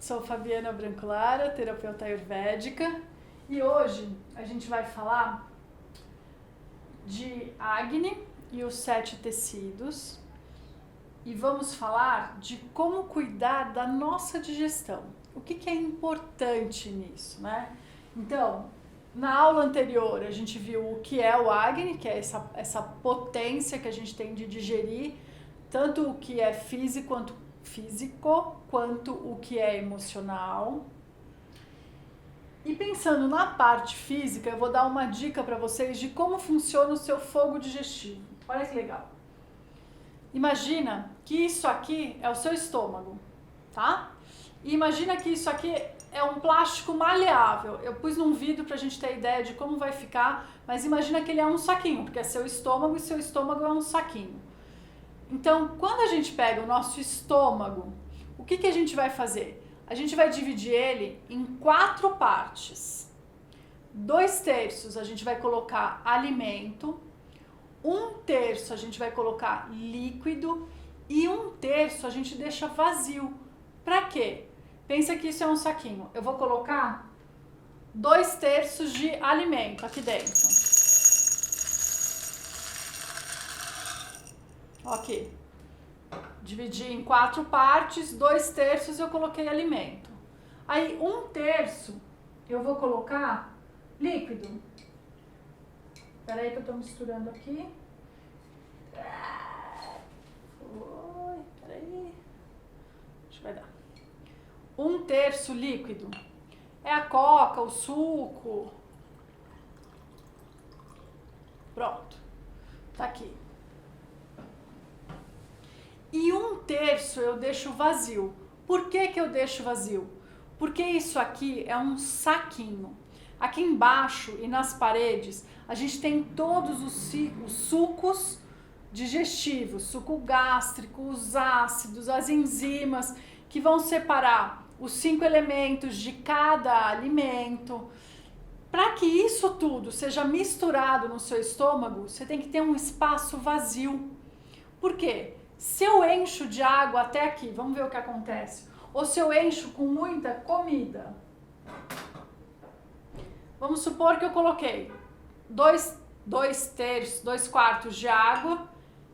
Sou Fabiana Brancolara, terapeuta ayurvédica, e hoje a gente vai falar de Agni e os 7 tecidos e vamos falar de como cuidar da nossa digestão. O que é importante nisso, né? Então, na aula anterior a gente viu o que é o Agni, que é essa potência que a gente tem de digerir tanto o que é físico quanto o que é emocional. E pensando na parte física, eu vou dar uma dica para vocês de como funciona o seu fogo digestivo. Olha que legal. Imagina que isso aqui é o seu estômago, tá? E imagina que isso aqui é um plástico maleável. Eu pus num vidro pra gente ter ideia de como vai ficar, mas imagina que ele é um saquinho, porque é seu estômago e seu estômago é um saquinho. Então, quando a gente pega o nosso estômago, o que a gente vai fazer? A gente vai dividir ele em 4 partes. 2/3 a gente vai colocar alimento, 1/3 a gente vai colocar líquido e 1/3 a gente deixa vazio. Pra quê? Pensa que isso é um saquinho. Eu vou colocar 2/3 de alimento aqui dentro. Ok. Dividi em 4 partes, 2/3 eu coloquei alimento. Aí 1/3 eu vou colocar líquido. Peraí que eu tô misturando aqui. Peraí. Acho que vai dar. 1/3 líquido. É a coca, o suco. Pronto. Tá aqui. E 1/3 eu deixo vazio. Por que eu deixo vazio? Porque isso aqui é um saquinho. Aqui embaixo e nas paredes a gente tem todos os sucos digestivos, suco gástrico, os ácidos, as enzimas que vão separar os 5 elementos de cada alimento. Para que isso tudo seja misturado no seu estômago, você tem que ter um espaço vazio. Por quê? Se eu encho de água até aqui, vamos ver o que acontece. Ou se eu encho com muita comida. Vamos supor que eu coloquei 2/3 de água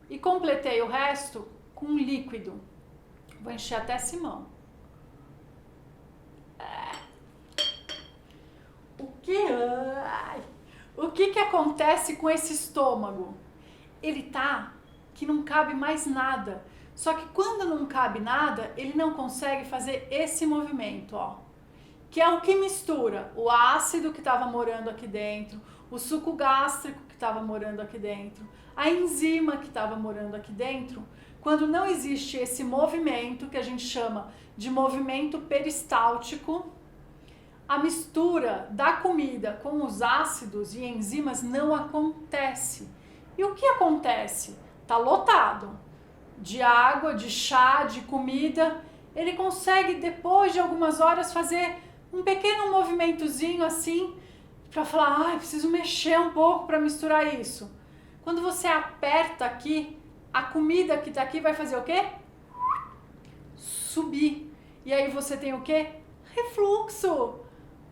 e completei o resto com líquido. Vou encher até Simão. O que acontece com esse estômago? Ele tá que não cabe mais nada. Só que quando não cabe nada, ele não consegue fazer esse movimento, ó. Que é o que mistura o ácido que estava morando aqui dentro, o suco gástrico que estava morando aqui dentro, a enzima que estava morando aqui dentro. Quando não existe esse movimento, que a gente chama de movimento peristáltico, a mistura da comida com os ácidos e enzimas não acontece. E o que acontece? Tá lotado de água, de chá, de comida. Ele consegue, depois de algumas horas, fazer um pequeno movimentozinho assim, para falar, preciso mexer um pouco para misturar isso. Quando você aperta aqui, a comida que tá aqui vai fazer o quê? Subir. E aí você tem o quê? Refluxo.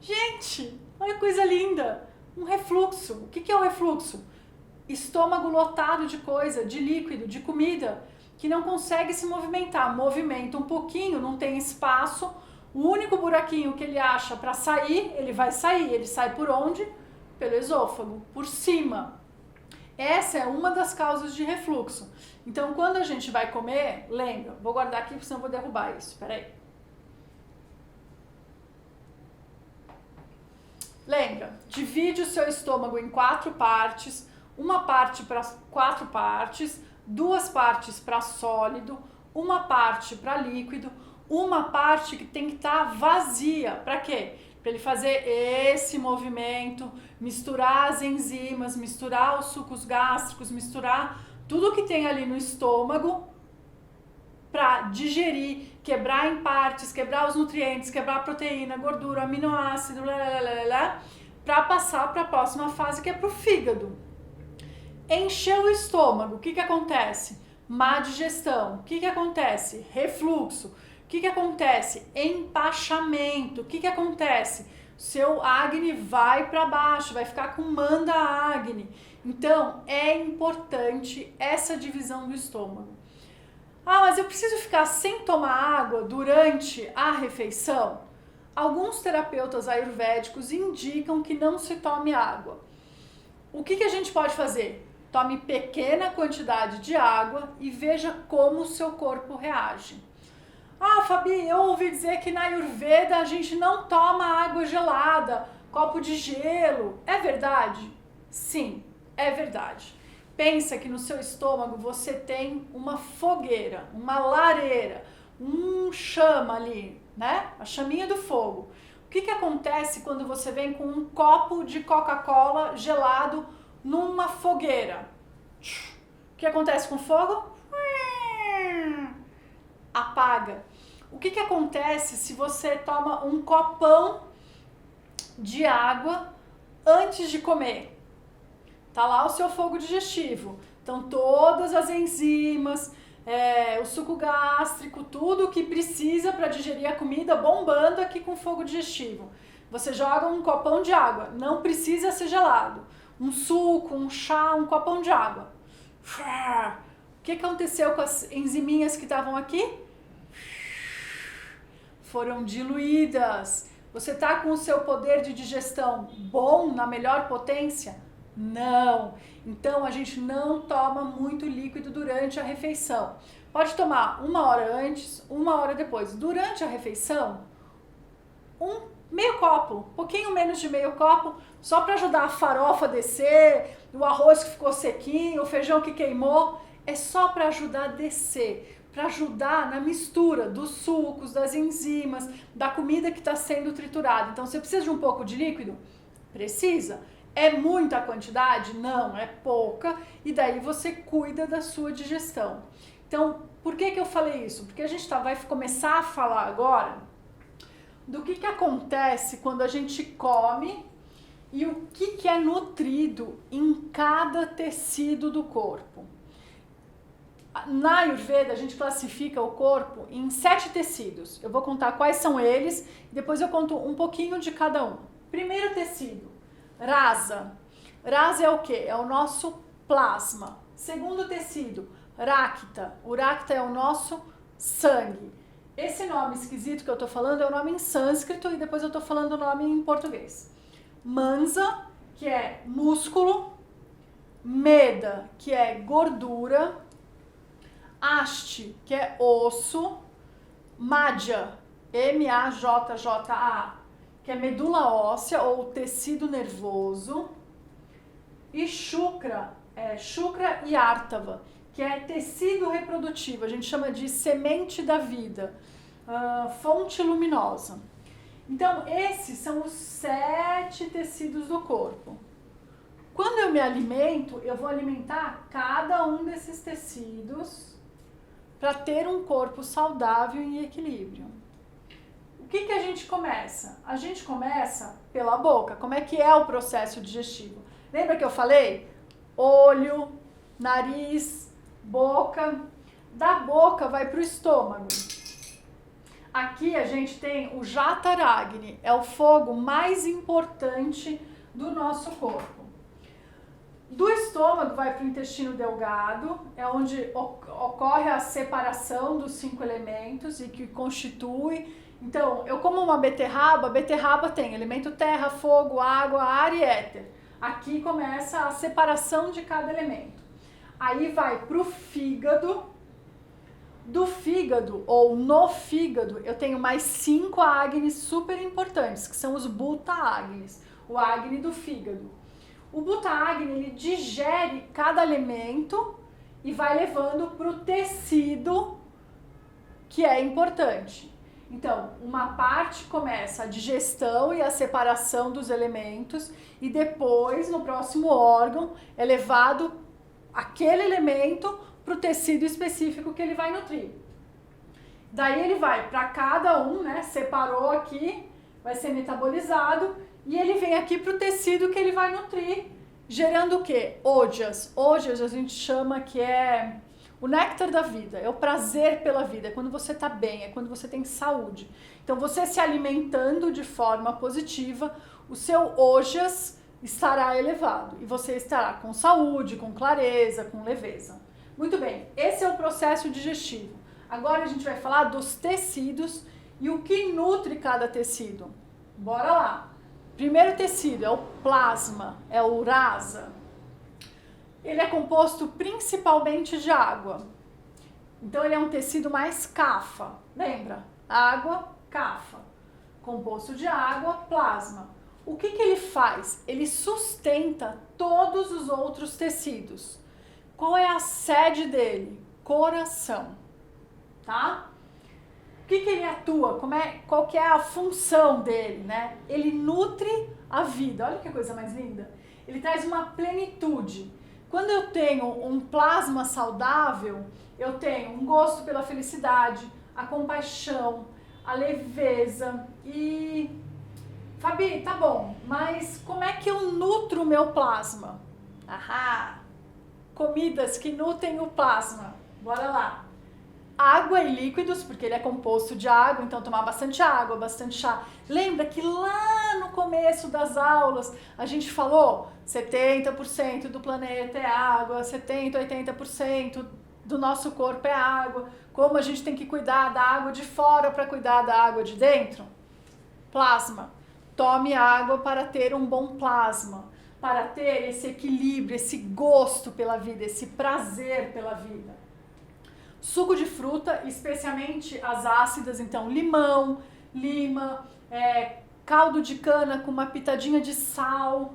Gente, olha que coisa linda. Um refluxo. O que é o refluxo? Estômago lotado de coisa, de líquido, de comida, que não consegue se movimentar. Movimenta um pouquinho, não tem espaço. O único buraquinho que ele acha para sair, ele vai sair. Ele sai por onde? Pelo esôfago, por cima. Essa é uma das causas de refluxo. Então, quando a gente vai comer, lembra, vou guardar aqui, porque senão eu vou derrubar isso. Peraí. Lembra, divide o seu estômago em 4 partes. Uma parte para 4 partes, 2 partes para sólido, uma parte para líquido, uma parte que tem que estar vazia. Para quê? Para ele fazer esse movimento, misturar as enzimas, misturar os sucos gástricos, misturar tudo que tem ali no estômago para digerir, quebrar em partes, quebrar os nutrientes, quebrar a proteína, gordura, aminoácido, para passar para a próxima fase, que é para o fígado. Encheu o estômago, o que acontece? Má digestão. O que acontece? Refluxo. O que acontece? Empachamento. O que acontece? Seu acne vai para baixo, vai ficar com manda acne. Então, é importante essa divisão do estômago. Ah, mas eu preciso ficar sem tomar água durante a refeição? Alguns terapeutas ayurvédicos indicam que não se tome água. O que a gente pode fazer? Tome pequena quantidade de água e veja como o seu corpo reage. Ah, Fabi, eu ouvi dizer que na Ayurveda a gente não toma água gelada, copo de gelo. É verdade? Sim, é verdade. Pensa que no seu estômago você tem uma fogueira, uma lareira, chama ali, né? A chaminha do fogo. O que acontece quando você vem com um copo de Coca-Cola gelado numa fogueira? O que acontece com o fogo? Apaga. O que acontece se você toma um copão de água antes de comer? Tá lá o seu fogo digestivo. Então todas as enzimas, o suco gástrico, tudo que precisa para digerir a comida bombando aqui com fogo digestivo. Você joga um copão de água, não precisa ser gelado. Um suco, um chá, um copão de água. O que aconteceu com as enziminhas que estavam aqui? Foram diluídas. Você está com o seu poder de digestão bom, na melhor potência? Não. Então a gente não toma muito líquido durante a refeição. Pode tomar 1 hora antes, 1 hora depois. Durante a refeição, meio copo, um pouquinho menos de meio copo, só para ajudar a farofa a descer, o arroz que ficou sequinho, o feijão que queimou. É só para ajudar a descer, para ajudar na mistura dos sucos, das enzimas, da comida que está sendo triturada. Então, você precisa de um pouco de líquido? Precisa. É muita quantidade? Não, é pouca. E daí você cuida da sua digestão. Então, por que eu falei isso? Porque a gente vai começar a falar agora do que acontece quando a gente come e o que é nutrido em cada tecido do corpo. Na Ayurveda, a gente classifica o corpo em 7 tecidos. Eu vou contar quais são eles, depois eu conto um pouquinho de cada um. Primeiro tecido, Rasa. Rasa é o quê? É o nosso plasma. Segundo tecido, Rakta. O Rakta é o nosso sangue. Esse nome esquisito que eu tô falando é o nome em sânscrito e depois eu tô falando o nome em português. Mansa, que é músculo. Meda, que é gordura. Haste, que é osso. Madhya, M-A-J-J-A, que é medula óssea ou tecido nervoso. E Shukra, Shukra e Artava, que é tecido reprodutivo, a gente chama de semente da vida, fonte luminosa. Então, esses são os 7 tecidos do corpo. Quando eu me alimento, eu vou alimentar cada um desses tecidos para ter um corpo saudável e em equilíbrio. O que a gente começa? A gente começa pela boca. Como é que é o processo digestivo? Lembra que eu falei? Olho, nariz, boca. Da boca vai para o estômago. Aqui a gente tem o Jataragni, é o fogo mais importante do nosso corpo. Do estômago vai para o intestino delgado, é onde ocorre a separação dos 5 elementos e que constitui. Então, eu como uma beterraba, a beterraba tem elemento terra, fogo, água, ar e éter. Aqui começa a separação de cada elemento. Aí vai para o fígado. Do fígado, ou no fígado, eu tenho mais 5 agnes super importantes, que são os Bhuta Agnis, o Agni do fígado. O Bhuta Agni, ele digere cada elemento e vai levando para o tecido que é importante. Então, uma parte começa a digestão e a separação dos elementos e depois, no próximo órgão, é levado aquele elemento para o tecido específico que ele vai nutrir. Daí ele vai para cada um, né? Separou aqui, vai ser metabolizado e ele vem aqui para o tecido que ele vai nutrir, gerando o quê? Ojas. Ojas a gente chama que é O néctar da vida é o prazer pela vida, é quando você está bem, é quando você tem saúde. Então, você se alimentando de forma positiva, o seu ojas estará elevado e você estará com saúde, com clareza, com leveza. Muito bem, esse é o processo digestivo. Agora a gente vai falar dos tecidos e o que nutre cada tecido. Bora lá. Primeiro tecido é o plasma, é o urasa. Ele é composto principalmente de água. Então ele é um tecido mais cafa. Lembra? Água, cafa. Composto de água, plasma. O que ele faz? Ele sustenta todos os outros tecidos. Qual é a sede dele? Coração. Tá? O que ele atua? Qual que é a função dele, né? Ele nutre a vida. Olha que coisa mais linda. Ele traz uma plenitude. Quando eu tenho um plasma saudável, eu tenho um gosto pela felicidade, a compaixão, a leveza e... Fabi, tá bom, mas como é que eu nutro o meu plasma? Ahá! Comidas que nutrem o plasma. Bora lá! Água e líquidos, porque ele é composto de água, então tomar bastante água, bastante chá. Lembra que lá no começo das aulas a gente falou 70% do planeta é água, 70%, 80% do nosso corpo é água. Como a gente tem que cuidar da água de fora para cuidar da água de dentro? Plasma. Tome água para ter um bom plasma, para ter esse equilíbrio, esse gosto pela vida, esse prazer pela vida. Suco de fruta, especialmente as ácidas, então limão, lima, caldo de cana com uma pitadinha de sal.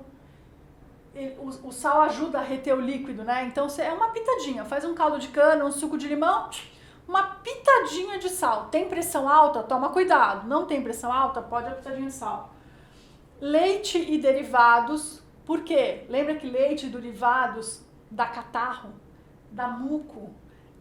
O sal ajuda a reter o líquido, né? Então é uma pitadinha, faz um caldo de cana, um suco de limão, uma pitadinha de sal. Tem pressão alta? Toma cuidado. Não tem pressão alta? Pode a pitadinha de sal. Leite e derivados, por quê? Lembra que leite e derivados dá catarro, dá muco?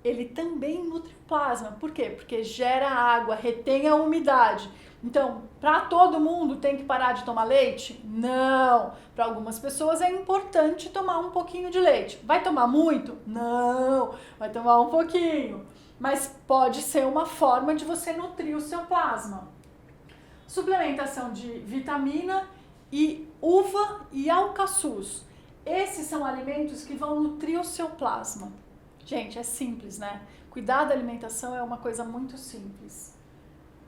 Ele também nutre o plasma. Por quê? Porque gera água, retém a umidade. Então, para todo mundo tem que parar de tomar leite? Não. Para algumas pessoas é importante tomar um pouquinho de leite. Vai tomar muito? Não. Vai tomar um pouquinho. Mas pode ser uma forma de você nutrir o seu plasma. Suplementação de vitamina e uva e alcaçuz. Esses são alimentos que vão nutrir o seu plasma. Gente, é simples, né? Cuidar da alimentação é uma coisa muito simples.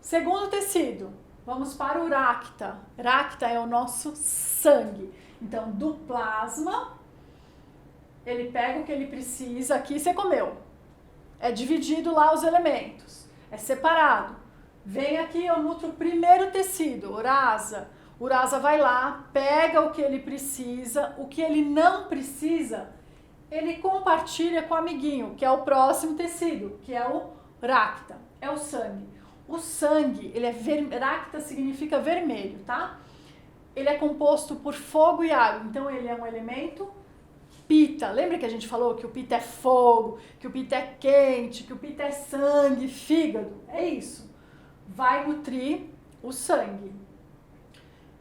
Segundo tecido, vamos para o racta. Racta é o nosso sangue. Então, do plasma, ele pega o que ele precisa. Aqui você comeu. É dividido lá os elementos. É separado. Vem aqui, eu nutro o primeiro tecido, urasa. Urasa vai lá, pega o que ele precisa. O que ele não precisa, ele compartilha com o amiguinho, que é o próximo tecido, que é o racta, é o sangue. O sangue, racta significa vermelho, tá? Ele é composto por fogo e água, então ele é um elemento pita. Lembra que a gente falou que o pita é fogo, que o pita é quente, que o pita é sangue, fígado? É isso. Vai nutrir o sangue.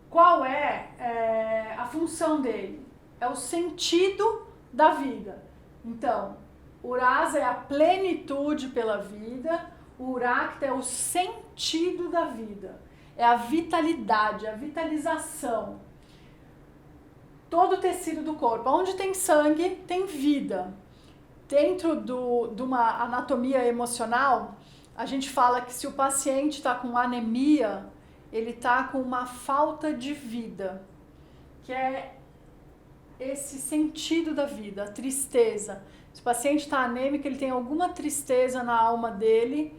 Qual é a função dele? É o sentido da vida. Então, urasa é a plenitude pela vida, o racta é o sentido da vida, é a vitalidade, a vitalização. Todo o tecido do corpo, onde tem sangue, tem vida. Dentro de uma anatomia emocional, a gente fala que se o paciente está com anemia, ele está com uma falta de vida, que é esse sentido da vida, a tristeza. Se o paciente está anêmico, ele tem alguma tristeza na alma dele,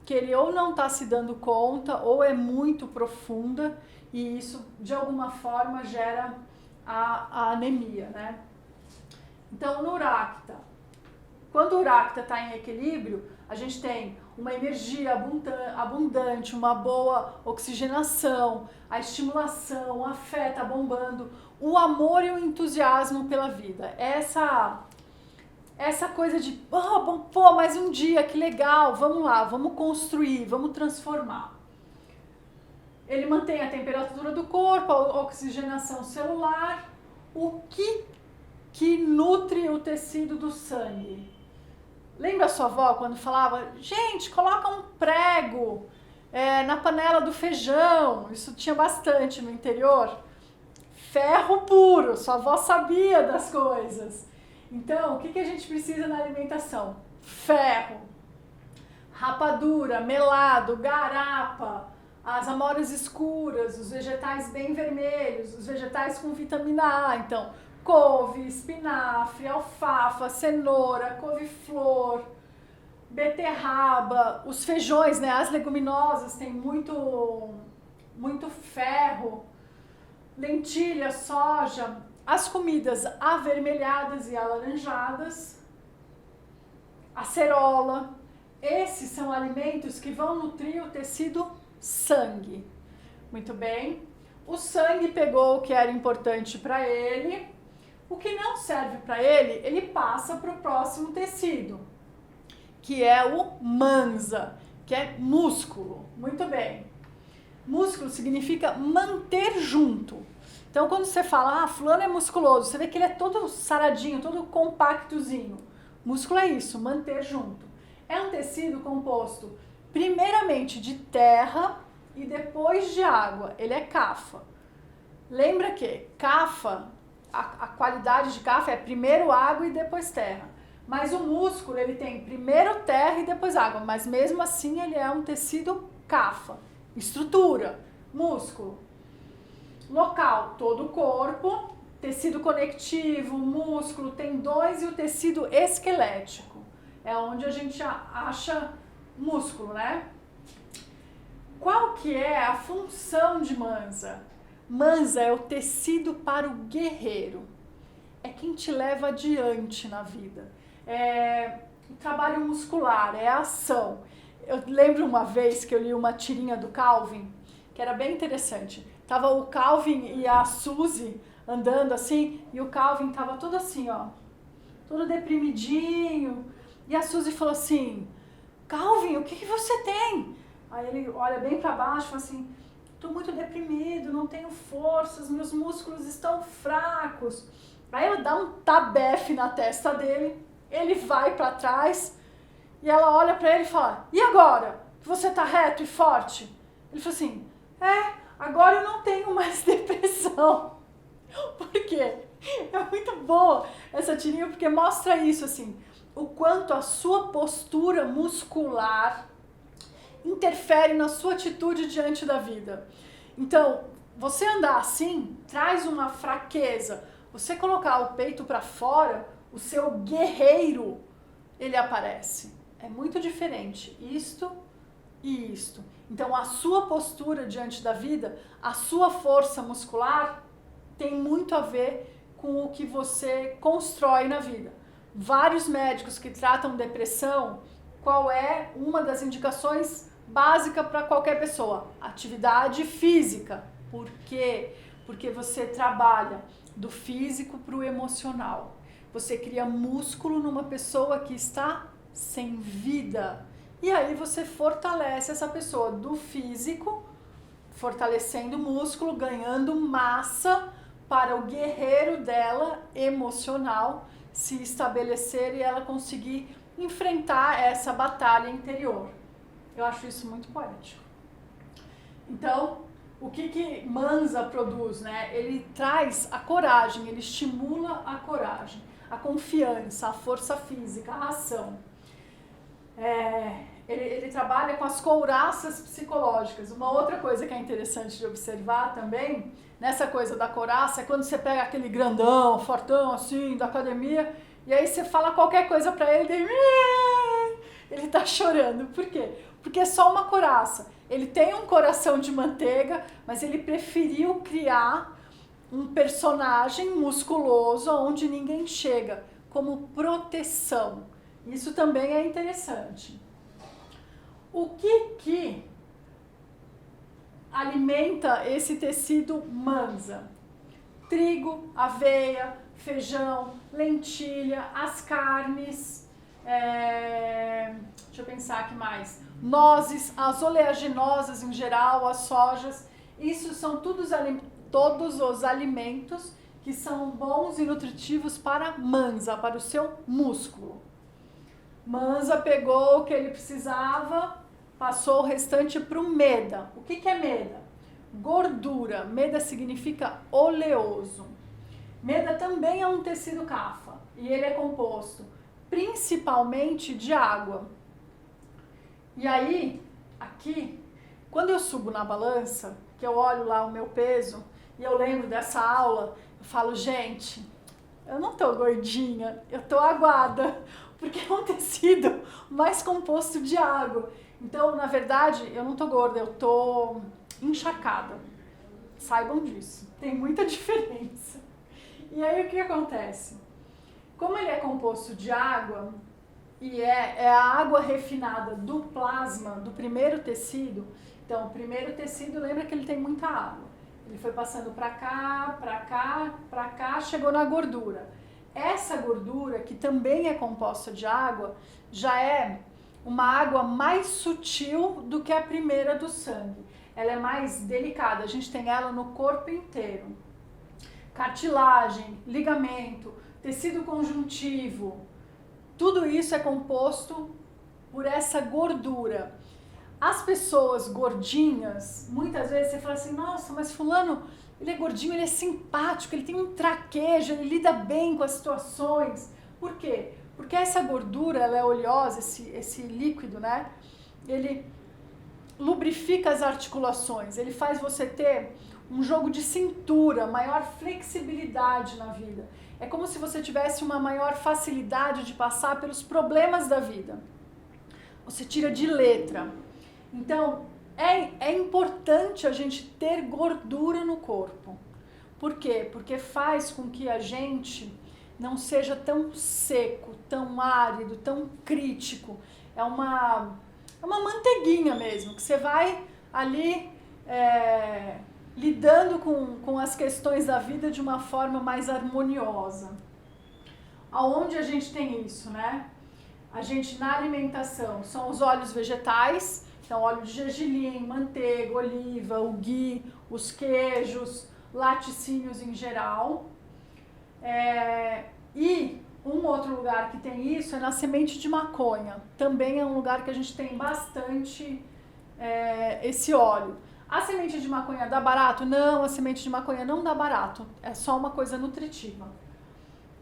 que ele ou não está se dando conta, ou é muito profunda, e isso, de alguma forma, gera a anemia, né? Então, no racta, quando o racta está em equilíbrio, a gente tem uma energia abundante, uma boa oxigenação, a estimulação, a fé está bombando, o amor e o entusiasmo pela vida. Essa coisa de, mais um dia, que legal, vamos lá, vamos construir, vamos transformar. Ele mantém a temperatura do corpo, a oxigenação celular. O que nutre o tecido do sangue? Lembra a sua avó quando falava, gente, coloca um prego na panela do feijão? Isso tinha bastante no interior. Ferro puro, sua avó sabia das coisas. Então, o que a gente precisa na alimentação? Ferro, rapadura, melado, garapa, as amoras escuras, os vegetais bem vermelhos, os vegetais com vitamina A. Então, couve, espinafre, alfafa, cenoura, couve-flor, beterraba, os feijões, né? As leguminosas têm muito ferro, lentilha, soja, as comidas avermelhadas e alaranjadas, acerola. Esses são alimentos que vão nutrir o tecido sangue. Muito bem. O sangue pegou o que era importante para ele. O que não serve para ele, ele passa para o próximo tecido, que é o mansa, que é músculo. Muito bem. Músculo significa manter junto. Então, quando você fala, fulano é musculoso, você vê que ele é todo saradinho, todo compactozinho. Músculo é isso, manter junto. É um tecido composto primeiramente de terra e depois de água. Ele é cafa. Lembra que cafa, a qualidade de cafa é primeiro água e depois terra. Mas o músculo, ele tem primeiro terra e depois água. Mas mesmo assim, ele é um tecido cafa. Estrutura, músculo. Local, todo o corpo. Tecido conectivo, músculo, tendões e o tecido esquelético. É onde a gente acha músculo, né? Qual que é a função de mansa? Mansa é o tecido para o guerreiro. É quem te leva adiante na vida. É o trabalho muscular, é a ação. Eu lembro uma vez que eu li uma tirinha do Calvin, que era bem interessante. Tava o Calvin e a Suzy andando assim, e o Calvin tava todo assim, ó, todo deprimidinho. E a Suzy falou assim, Calvin, o que você tem? Aí ele olha bem para baixo e fala assim, tô muito deprimido, não tenho forças, meus músculos estão fracos. Aí ela dá um tabefe na testa dele, ele vai para trás e ela olha para ele e fala, e agora? Que você tá reto e forte? Ele fala assim, agora eu não tenho mais depressão. Por quê? É muito boa essa tirinha porque mostra isso assim, o quanto a sua postura muscular interfere na sua atitude diante da vida. Então, você andar assim traz uma fraqueza. Você colocar o peito para fora, o seu guerreiro, ele aparece. É muito diferente isto e isto. Então, a sua postura diante da vida, a sua força muscular tem muito a ver com o que você constrói na vida. Vários médicos que tratam depressão, qual é uma das indicações básica para qualquer pessoa? Atividade física. Por quê? Porque você trabalha do físico para o emocional. Você cria músculo numa pessoa que está sem vida. E aí você fortalece essa pessoa do físico, fortalecendo o músculo, ganhando massa para o guerreiro dela, emocional, se estabelecer e ela conseguir enfrentar essa batalha interior. Eu acho isso muito poético. Então, o que Mansa produz, né? Ele traz a coragem, ele estimula a coragem, a confiança, a força física, a ação. Ele trabalha com as couraças psicológicas. Uma outra coisa que é interessante de observar também, nessa coisa da couraça, é quando você pega aquele grandão, fortão assim, da academia, e aí você fala qualquer coisa pra ele, ele tá chorando. Por quê? Porque é só uma couraça. Ele tem um coração de manteiga, mas ele preferiu criar um personagem musculoso onde ninguém chega, como proteção. Isso também é interessante. O que alimenta esse tecido mansa? Trigo, aveia, feijão, lentilha, as carnes, deixa eu pensar aqui mais, nozes, as oleaginosas em geral, as sojas. Isso são todos os alimentos que são bons e nutritivos para mansa, para o seu músculo. Mansa pegou o que ele precisava, passou o restante para o meda. O que é meda? Gordura. Meda significa oleoso. Meda também é um tecido cafa e ele é composto principalmente de água. E aí, aqui, quando eu subo na balança, que eu olho lá o meu peso e eu lembro dessa aula, eu falo, gente, eu não tô gordinha, eu tô aguada, porque é um tecido mais composto de água. Então, na verdade, eu não tô gorda, eu tô encharcada. Saibam disso, tem muita diferença. E aí o que acontece? Como ele é composto de água, e é a água refinada do plasma do primeiro tecido, então o primeiro tecido, lembra que ele tem muita água. Ele foi passando para cá, para cá, para cá, chegou na gordura. Essa gordura, que também é composta de água, já é uma água mais sutil do que a primeira do sangue. Ela é mais delicada, a gente tem ela no corpo inteiro. Cartilagem, ligamento, tecido conjuntivo, tudo isso é composto por essa gordura. As pessoas gordinhas, muitas vezes você fala assim, nossa, mas fulano, ele é gordinho, ele é simpático, ele tem um traquejo, ele lida bem com as situações. Por quê? Porque essa gordura, ela é oleosa, esse líquido, né? Ele lubrifica as articulações, ele faz você ter um jogo de cintura, maior flexibilidade na vida. É como se você tivesse uma maior facilidade de passar pelos problemas da vida. Você tira de letra. Então, é importante a gente ter gordura no corpo. Por quê? Porque faz com que a gente não seja tão seco, tão árido, tão crítico. É uma manteiguinha mesmo, que você vai ali lidando com as questões da vida de uma forma mais harmoniosa. Aonde a gente tem isso, né? A gente, na alimentação, são os óleos vegetais, então óleo de gergelim, manteiga, oliva, o ghee, os queijos, laticínios em geral. E um outro lugar que tem isso é na semente de maconha. Também é um lugar que a gente tem bastante esse óleo. A semente de maconha dá barato? Não, a semente de maconha não dá barato. É só uma coisa nutritiva.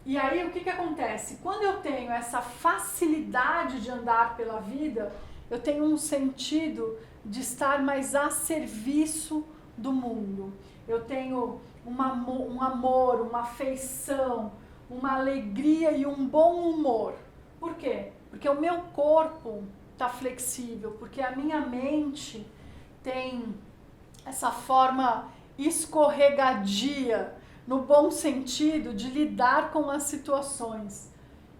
E aí o que acontece? Quando eu tenho essa facilidade de andar pela vida, eu tenho um sentido de estar mais a serviço do mundo. Eu tenho um amor, uma afeição, uma alegria e um bom humor. Por quê? Porque o meu corpo está flexível, porque a minha mente tem essa forma escorregadia, no bom sentido, de lidar com as situações.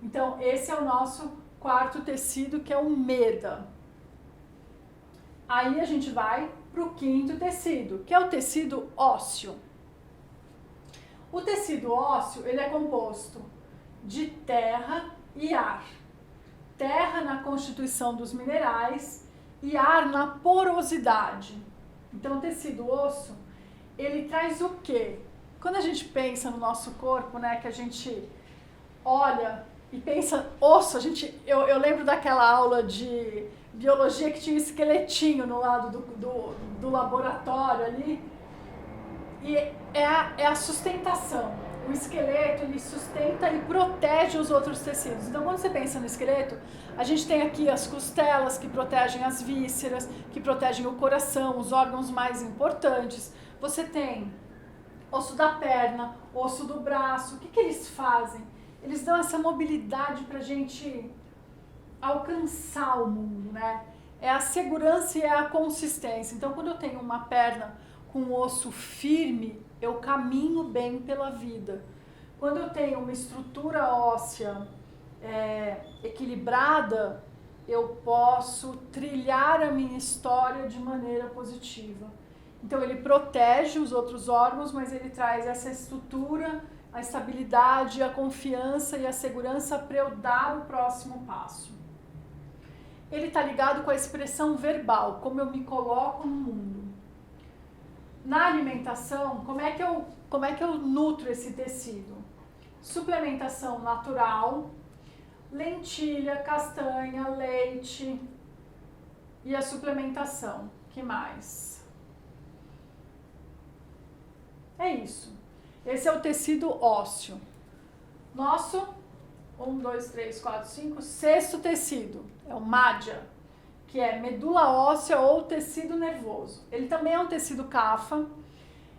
Então, esse é o nosso quarto tecido, que é o meda. Aí a gente vai para o quinto tecido, que é o tecido ósseo. O tecido ósseo, ele é composto de terra e ar. Terra na constituição dos minerais e ar na porosidade. Então, o tecido osso, ele traz o quê? Quando a gente pensa no nosso corpo, né, que a gente olha e pensa osso, eu lembro daquela aula de biologia que tinha um esqueletinho no lado do laboratório ali, e é a sustentação. O esqueleto, ele sustenta e protege os outros tecidos. Então, quando você pensa no esqueleto, a gente tem aqui as costelas, que protegem as vísceras, que protegem o coração, os órgãos mais importantes. Você tem osso da perna, osso do braço. O que eles fazem? Eles dão essa mobilidade para a gente alcançar o mundo, né? É a segurança e é a consistência. Então, quando eu tenho uma perna com um osso firme, eu caminho bem pela vida. Quando eu tenho uma estrutura óssea equilibrada, eu posso trilhar a minha história de maneira positiva. Então ele protege os outros órgãos, mas ele traz essa estrutura, a estabilidade, a confiança e a segurança para eu dar o próximo passo. Ele está ligado com a expressão verbal, como eu me coloco no mundo. Na alimentação, como é que eu nutro esse tecido? Suplementação natural, lentilha, castanha, leite e a suplementação. Que mais? É isso. Esse é o tecido ósseo. Nosso 1, 2, 3, 4, 5, sexto tecido é o madhya, que é medula óssea ou tecido nervoso. Ele também é um tecido kapha.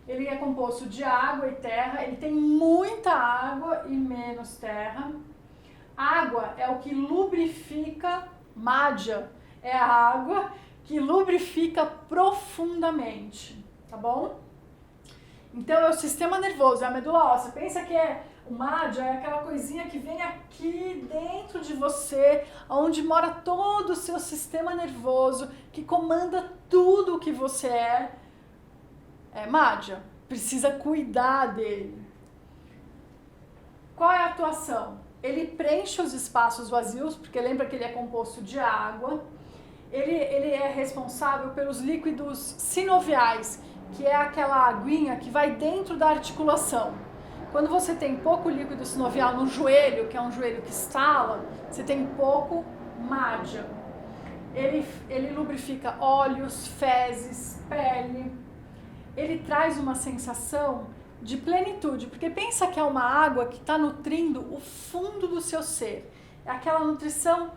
Ele é composto de água e terra. Ele tem muita água e menos terra. Água é o que lubrifica. Madhya é a água que lubrifica profundamente, tá bom? Então é o sistema nervoso, é a medula óssea. Pensa que o madhya é aquela coisinha que vem aqui dentro de você, onde mora todo o seu sistema nervoso, que comanda tudo o que você é. É madhya, precisa cuidar dele. Qual é a atuação? Ele preenche os espaços vazios, porque lembra que ele é composto de água. Ele é responsável pelos líquidos sinoviais, que é aquela aguinha que vai dentro da articulação. Quando você tem pouco líquido sinovial no joelho, que é um joelho que estala, você tem pouco madhya. Ele lubrifica olhos, fezes, pele. Ele traz uma sensação de plenitude, porque pensa que é uma água que está nutrindo o fundo do seu ser. É aquela nutrição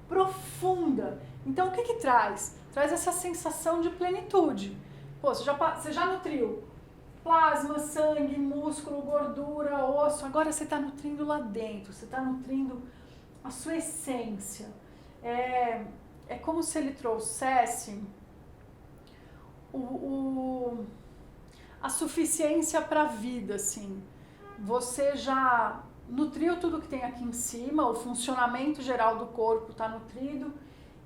profunda. Então o que traz? Traz essa sensação de plenitude. Pô, você já nutriu plasma, sangue, músculo, gordura, osso, agora você está nutrindo lá dentro, você está nutrindo a sua essência. É como se ele trouxesse a suficiência para a vida, assim. Você já nutriu tudo que tem aqui em cima, o funcionamento geral do corpo está nutrido,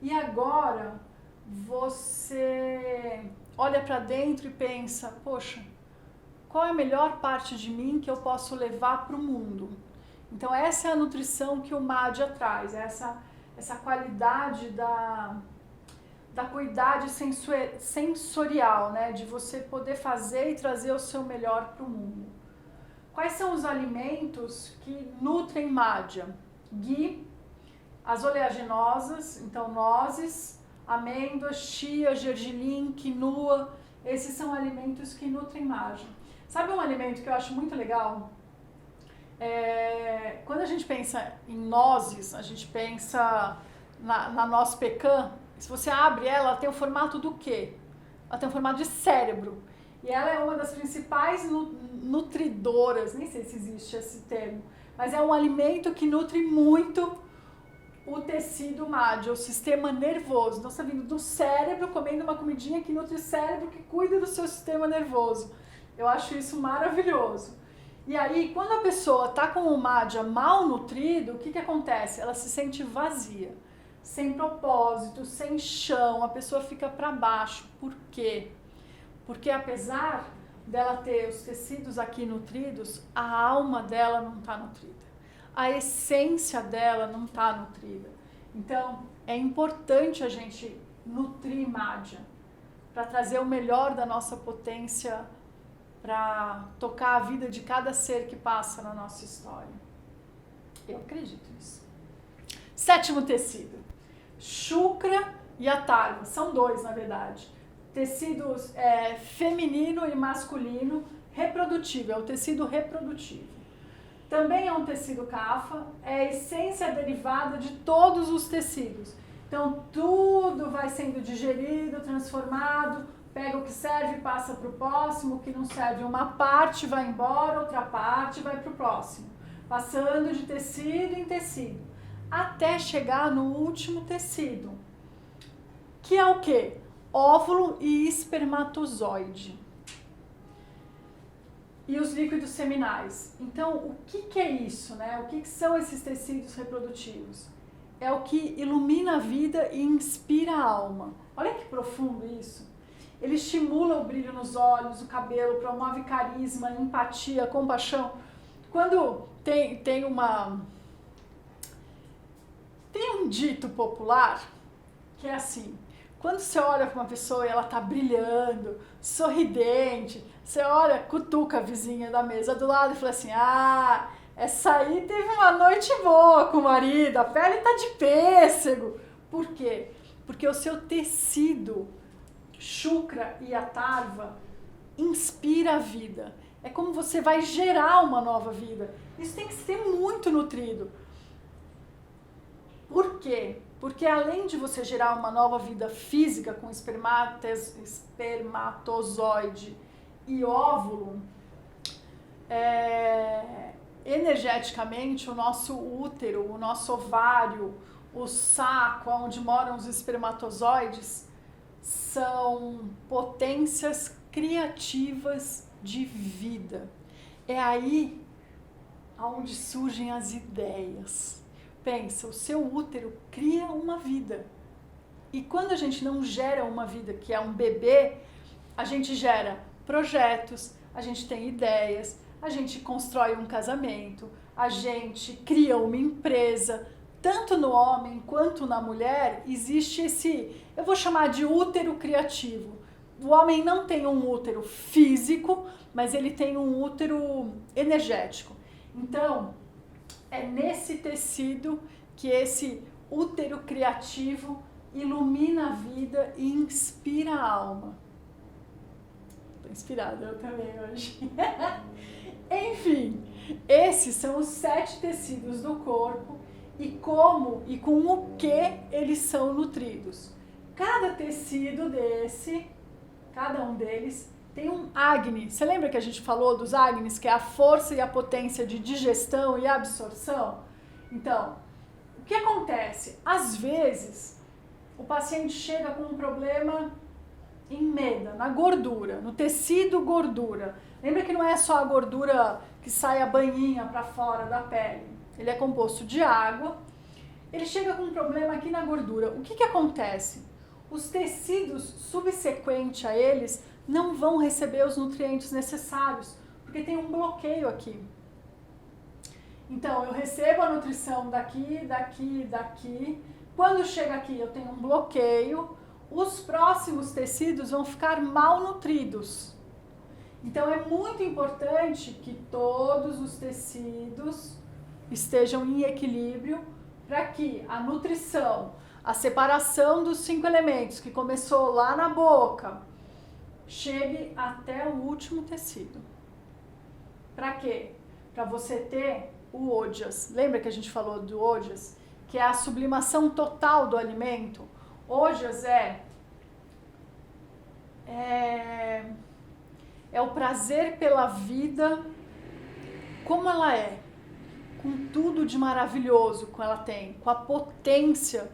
e agora você olha para dentro e pensa, poxa, qual é a melhor parte de mim que eu posso levar para o mundo? Então essa é a nutrição que o madhya traz, essa qualidade da cuidade sensorial, né? De você poder fazer e trazer o seu melhor para o mundo. Quais são os alimentos que nutrem madhya? Ghee, as oleaginosas, então nozes, amêndoas, chia, gergelim, quinoa, esses são alimentos que nutrem madhya. Sabe um alimento que eu acho muito legal? Quando a gente pensa em nozes, a gente pensa na noz pecan. Se você abre ela tem o formato do quê? Ela tem o formato de cérebro. E ela é uma das principais nutridoras, nem sei se existe esse termo, mas é um alimento que nutre muito o tecido madhya, o sistema nervoso. Então você está vindo do cérebro, comendo uma comidinha que nutre o cérebro, que cuida do seu sistema nervoso. Eu acho isso maravilhoso. E aí, quando a pessoa está com o madhya mal nutrido, o que acontece? Ela se sente vazia, sem propósito, sem chão, a pessoa fica para baixo. Por quê? Porque apesar dela ter os tecidos aqui nutridos, a alma dela não está nutrida. A essência dela não está nutrida. Então, é importante a gente nutrir madhya para trazer o melhor da nossa potência para tocar a vida de cada ser que passa na nossa história. Eu acredito nisso. Sétimo tecido. Shukra e Atharva. São dois, na verdade. Tecidos feminino e masculino reprodutivo. É o tecido reprodutivo. Também é um tecido kapha. É a essência derivada de todos os tecidos. Então, tudo vai sendo digerido, transformado, pega o que serve e passa para o próximo, o que não serve uma parte vai embora, outra parte vai para o próximo. Passando de tecido em tecido, até chegar no último tecido, que é o quê? Óvulo e espermatozoide. E os líquidos seminais. Então, o que é isso, né? O que são esses tecidos reprodutivos? É o que ilumina a vida e inspira a alma. Olha que profundo isso. Ele estimula o brilho nos olhos, o cabelo, promove carisma, empatia, compaixão. Quando tem um dito popular que é assim: quando você olha para uma pessoa e ela está brilhando, sorridente, você olha, cutuca a vizinha da mesa do lado e fala assim: ah, Essa aí teve uma noite boa com o marido, a pele tá de pêssego. Por quê? Porque o seu tecido, Shukra e Atharva, inspira a vida. É como você vai gerar uma nova vida. Isso tem que ser muito nutrido. Por quê? Porque além de você gerar uma nova vida física com espermatozoide e óvulo, energeticamente o nosso útero, o nosso ovário, o saco, onde moram os espermatozoides, são potências criativas de vida. É aí onde surgem as ideias. Pensa, o seu útero cria uma vida. E quando a gente não gera uma vida, que é um bebê, a gente gera projetos, a gente tem ideias, a gente constrói um casamento, a gente cria uma empresa. Tanto no homem quanto na mulher existe esse, eu vou chamar de útero criativo. O homem não tem um útero físico, mas ele tem um útero energético. Então, é nesse tecido que esse útero criativo ilumina a vida e inspira a alma. Estou inspirada eu também hoje. Enfim, esses são os 7 tecidos do corpo e como e com o que eles são nutridos. Cada tecido desse, cada um deles, tem um Agni. Você lembra que a gente falou dos Agnis, que é a força e a potência de digestão e absorção? Então, o que acontece? Às vezes, o paciente chega com um problema em meda, na gordura, no tecido gordura. Lembra que não é só a gordura que sai a banhinha para fora da pele. Ele é composto de água. Ele chega com um problema aqui na gordura. O que acontece? Os tecidos subsequentes a eles não vão receber os nutrientes necessários, porque tem um bloqueio aqui. Então, eu recebo a nutrição daqui, daqui, daqui. Quando chega aqui, eu tenho um bloqueio. Os próximos tecidos vão ficar mal nutridos. Então, é muito importante que todos os tecidos estejam em equilíbrio para que a nutrição, a separação dos 5 elementos que começou lá na boca, chegue até o último tecido. Para quê? Para você ter o Ojas. Lembra que a gente falou do Ojas? Que é a sublimação total do alimento. Ojas é o prazer pela vida como ela é, com tudo de maravilhoso que ela tem, com a potência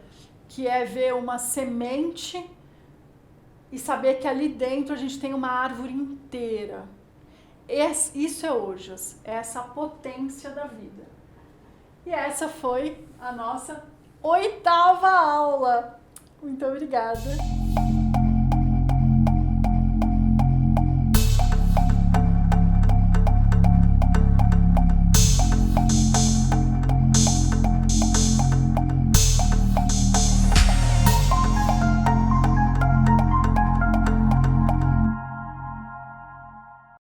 que é ver uma semente e saber que ali dentro a gente tem uma árvore inteira. Isso é Ojas, é essa potência da vida. E essa foi a nossa 8ª aula. Muito obrigada.